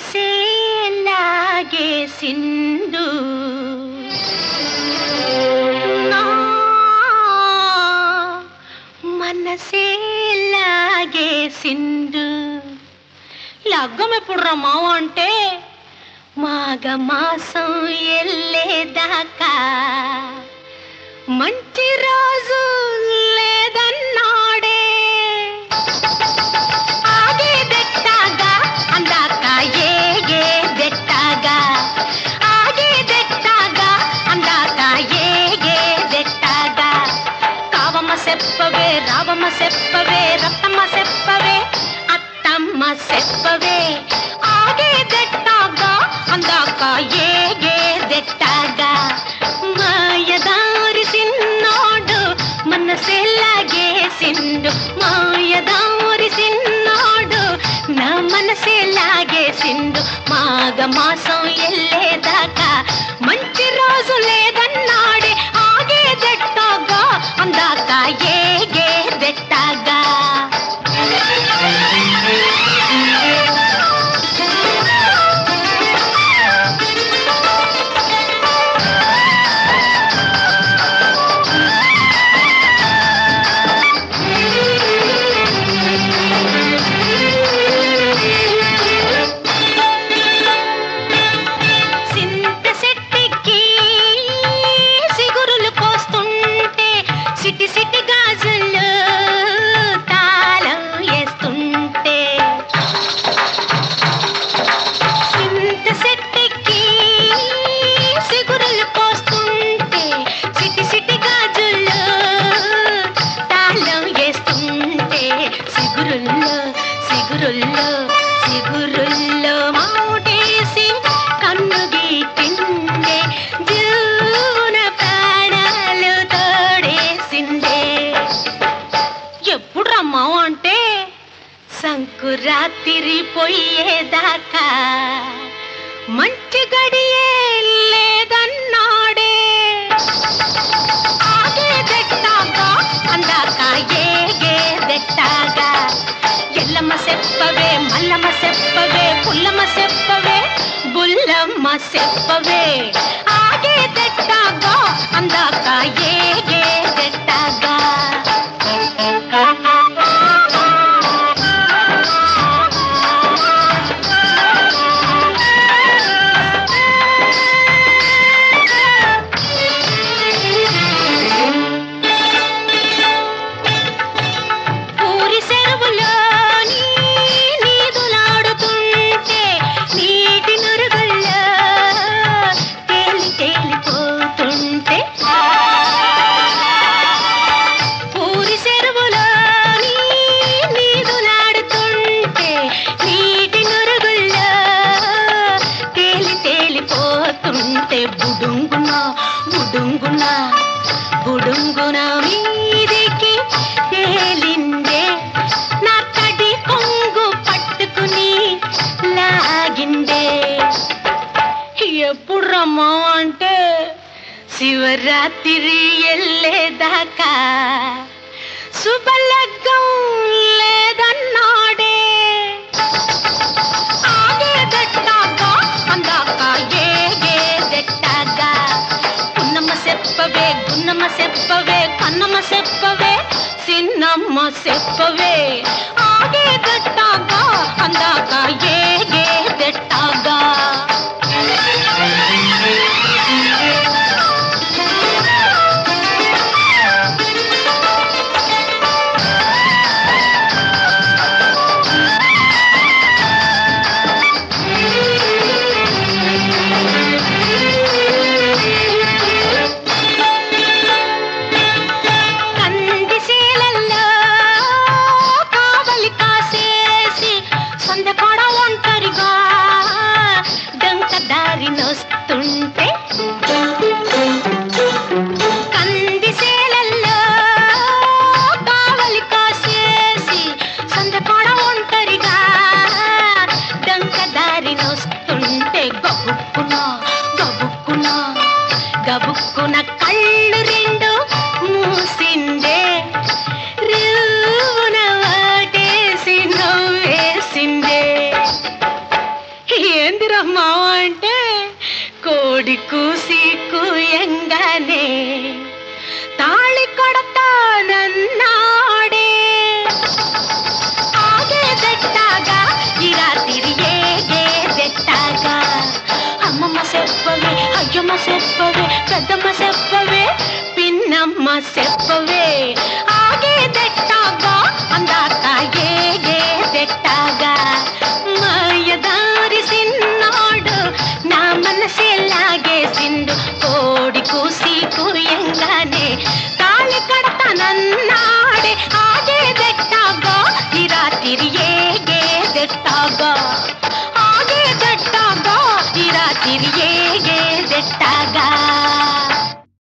మనసే లాగేసిండు మనసే లాగేసిండు లగ్గం ఎప్పుడు రమ్మావు అంటే మాఘ మాసం ఎల్లేదాకా మంచి రోజు లేదన్నాడే ఆగేదెట్టాగా అందాక ఏగేదెట్టాగా ఆగేదెట్టాగా అందాక ఏగేదెట్టాగా కావమ్మ చెప్పవే రావమ్మ చెప్పవే రత్తమ్మ చెప్పవే అత్తమ్మ చెప్పవే ఆగేదెట్టాగా అందాక ఏగేదెట్టాగా మాయదారి సిన్నోడు మనసే లాగేసిండు మాయదారి సిన్నోడు నా మనసే లాగేసిండు మాఘ మాసం ఎల్లేదాకా మంచి రోజు లేదన్నాడే ఆగేదెట్టాగా అందాక ఏగేదెట్టాగా సిగురుల్లో మాటేసి కన్ను గీటిండే జీవన ప్రాణాలు తోడేసిందే ఎప్పుడు రమ్మావు అంటే సంకురాత్రి పోయేదాకా మంచి గడియే లేదన్నాడే ఆగేదెట్టాగా అందాక ఏగేదెట్టాగా ఎల్లమ్మ చెప్పవే మల్లమ్మ చెప్పవే పుల్లమ్మ చెప్పవే బుల్లమ్మ చెప్పవే ఆగేదెట్టాగా అందాక ఏగేదెట్టాగా బుడుంగున మీదికి తేలిందే నా కడి కొంగు పట్టుకుని లాగిందే ఎప్పుడు రమ్మా అంటే శివరాత్రి ఎల్లేదాకా శుభలగ్గం లేదన్నాడే ఆగేదెట్టాగా అందాక ఏగేదెట్టాగా చెప్పవే గున్నమ్మ చెప్పవే కన్నమ్మ చెప్పవే సిన్నమ్మ చెప్పవే ఆగేదెట్టాగా అందాక ఏగేదెట్టాగా నొస్తుంటే కందిసేలల్లో కావలి కాసేసి సందకాడ ఒంటరిగా డంకదారి నొస్తుంటే గబుక్కున గబుక్కున గబుక్కున కళ్ళు రెండు మూసిందే రువున వాటేసి నవ్వేసిందే ಕೋಡಿ ಕೂಸಿ ಕೂಯಂಗನೆ ತಾಳಿ ಕೊಡತಾನನ್ನಾಡೆ ಹಾಗೆ ದಟ್ಟಾಗ ಈ ರಾತ್ರಿ ಹೇಗೆ ದಟ್ಟಾಗ అమ్మమ్మ చెప్పవే అయ్యమ్మ చెప్పవే పెద్దమ్మ చెప్పవే పిన్నమ్మ చెప్పవే ఆగే దెట్టాగా అందాక ఏగే దెట్టాగా మాయదారి సిన్నాడు నా మనసే లాగేసిండు కోడి కూసి కూయంగానే తాళి కడతానన్నాడే ఆగే దెట్టాగా ఈ రాత్రి ఏగే దెట్టాగా ఆగే దెట్టాగా ఈ రాత్రి ఏగే దెట్టాగా